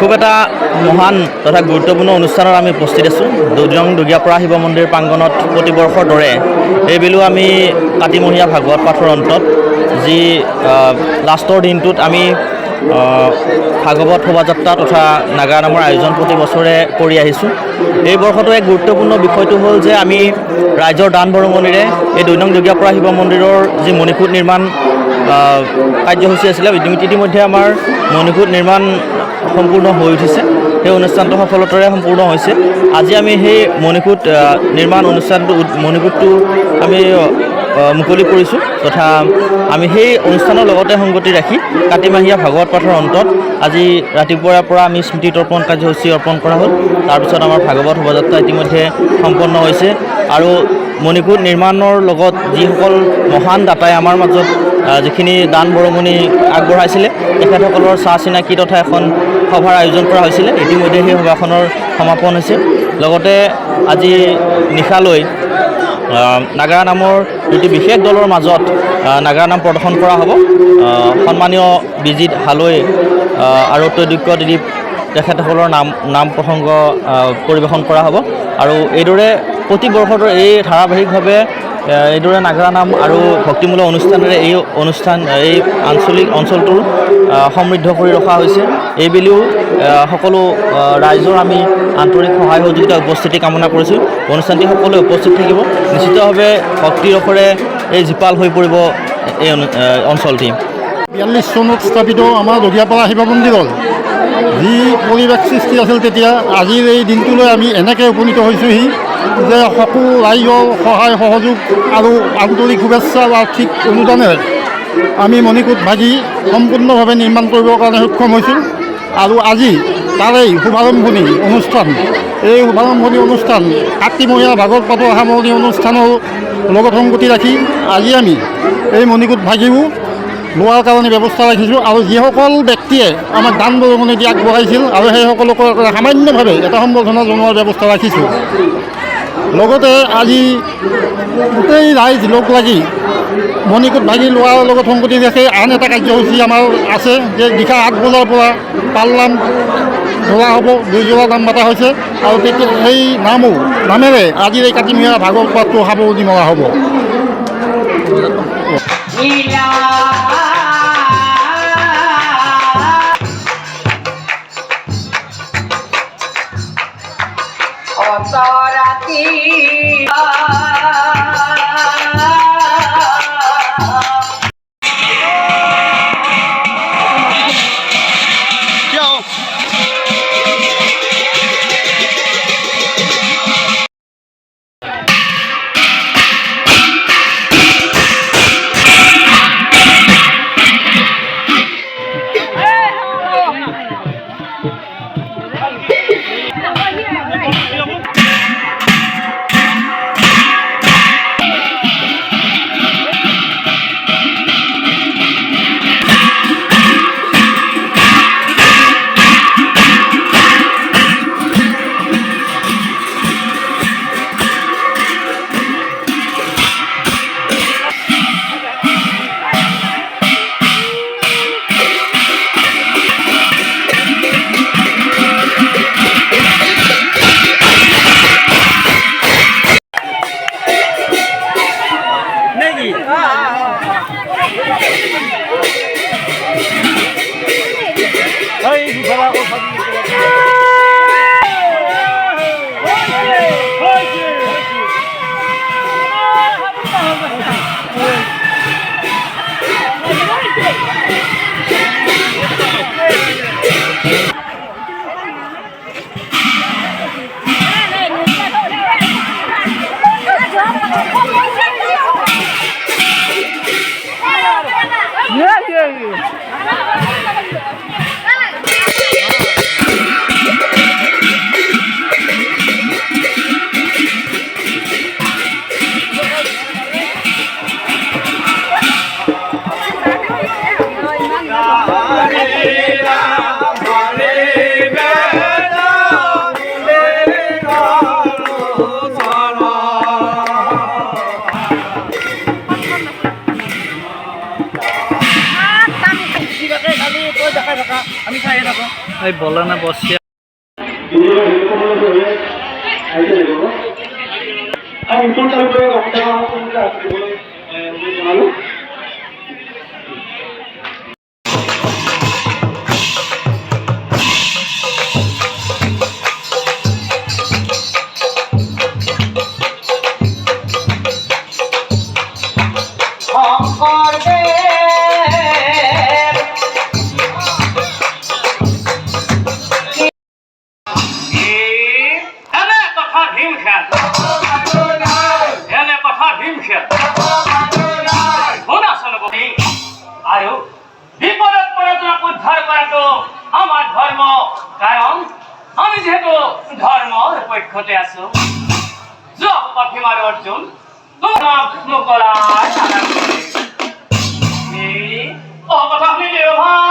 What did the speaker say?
খুব এটা মহান তথা গুৰুত্বপূৰ্ণ অনুষ্ঠানত আমি উপস্থিত আছোঁ। দুজং দুগিয়াপৰা শিৱ মন্দিৰ প্ৰাংগণত প্ৰতিবৰ্ষৰ দৰে এইবেলো আমি কাতিমহীয়া ভাগৱত পাঠৰ অন্তত যি লাষ্টৰ দিনটোত আমি ভাগৱত শোভাযাত্ৰা তথা নাগা নামৰ আয়োজন প্ৰতি বছৰে কৰি আহিছোঁ। এই বৰ্ষতো এক গুৰুত্বপূৰ্ণ বিষয়টো হ'ল যে আমি ৰাইজৰ দান বৰঙণিৰে এই দুই নং দুগিয়াপৰা শিৱ মন্দিৰৰ যি মণিকূট নিৰ্মাণ কাৰ্যসূচী আছিলে, ইতিমধ্যে আমাৰ মণিকূট নিৰ্মাণ সম্পূৰ্ণ হৈ উঠিছে। সেই অনুষ্ঠানটো সফলতাৰে সম্পূৰ্ণ হৈছে। আজি আমি সেই মণিকূট নিৰ্মাণ মণিকূটটো আমি মুকলি কৰিছোঁ তথা আমি সেই অনুষ্ঠানৰ লগতে সংগতি ৰাখি কাতিমাহীয়া ভাগৱত পাঠৰ অন্তত আজি ৰাতিপুৱাৰ পৰা আমি স্মৃতি তৰ্পণ কাৰ্যসূচী অৰ্পণ কৰা হ'ল। তাৰপিছত আমাৰ ভাগৱত শোভাযাত্ৰা ইতিমধ্যে সম্পন্ন হৈছে আৰু মণিকূট নিৰ্মাণৰ লগত যিসকল মহান দাতাই আমাৰ মাজত যিখিনি দান বৰঙণি আগবঢ়াইছিলে তেখেতসকলৰ চাহ চিনাকি তথা এখন সভাৰ আয়োজন কৰা হৈছিলে। ইতিমধ্যে সেই সভাখনৰ সমাপন হৈছে। লগতে আজি নিশালৈ নাগাৰা নামৰ দুটি বিশেষ দলৰ মাজত নাগাৰা নাম প্ৰদৰ্শন কৰা হ'ব। সন্মানীয় বিজিত হালৈ আৰু তৈদক্য দিলীপ তেখেতসকলৰ নাম প্ৰসংগ পৰিৱেশন কৰা হ'ব। আৰু এইদৰে প্ৰতি বৰ্ষৰ এই ধাৰাবাহিকভাৱে এইদৰে নাগাৰা নাম আৰু ভক্তিমূলক অনুষ্ঠানেৰে এই অঞ্চলটোৰ সমৃদ্ধ কৰি ৰখা হৈছে। এইবেলিও সকলো ৰাইজৰ আমি আন্তৰিক সহায় সহযোগিতা উপস্থিতি কামনা কৰিছোঁ। অনুষ্ঠানটি সকলোৱে উপস্থিত থাকিব। নিশ্চিতভাৱে ভক্তিৰসৰে এই জীপাল হৈ পৰিব এই অঞ্চলটি। 42 চনত স্থাপিত আমাৰ দুগিয়াপাৰা শিৱ মন্দিৰৰ যি পৰিৱেশ সৃষ্টি আছিল তেতিয়া আজিৰ এই দিনটোলৈ আমি এনেকৈ উপনীত হৈছোঁহি যে সকলো ৰাইজৰ সহায় সহযোগ আৰু আন্তৰিক শুভেচ্ছা আৰু আৰ্থিক অনুদানেৰে আমি মণিকূট ভাগি সম্পূৰ্ণভাৱে নিৰ্মাণ কৰিবৰ কাৰণে সক্ষম হৈছোঁ। আৰু আজি তাৰেই শুভাৰম্ভণি অনুষ্ঠান, এই শুভাৰম্ভণি অনুষ্ঠান কাতিমহীয়া ভাগৱত পাঠৰ সামৰণি অনুষ্ঠানৰ লগত সংগতি ৰাখি আজি আমি এই মণিকূট ভাগিও লোৱাৰ কাৰণে ব্যৱস্থা ৰাখিছোঁ। আৰু যিসকল ব্যক্তিয়ে আমাক দান বৰঙণি দি আগবঢ়াইছিল আৰু সেইসকলক সামান্যভাৱে এটা সম্বৰ্ধনা জনোৱাৰ ব্যৱস্থা ৰাখিছোঁ। লগতে আজি গোটেই ৰাইজ লগ লাগি মণিকূট ভাগি লোৱাৰ লগত সংগতি ৰাখি আন এটা কাৰ্যসূচী আমাৰ আছে যে নিশা 8 বজাৰ পৰা পালনাম ধৰা হ'ব, 2 যোৰা নাম মাতা হৈছে আৰু তেতিয়া সেই নামেৰে আজিৰ এই কাতিমহীয়া ভাগৱত পাঠটো সামৰণি মৰা হ'ব। Hare Rama, Hare এই বলে না বসিয়া আৰু বিপদত পৰাক উদ্ধাৰ কৰাটো আমাৰ ধৰ্ম কাৰণ আমি যিহেতু ধৰ্মৰ পক্ষতে আছো যোৱা ভীম আৰু অৰ্জুন তোমাক মোকলাই কথা শুনিলে ভাই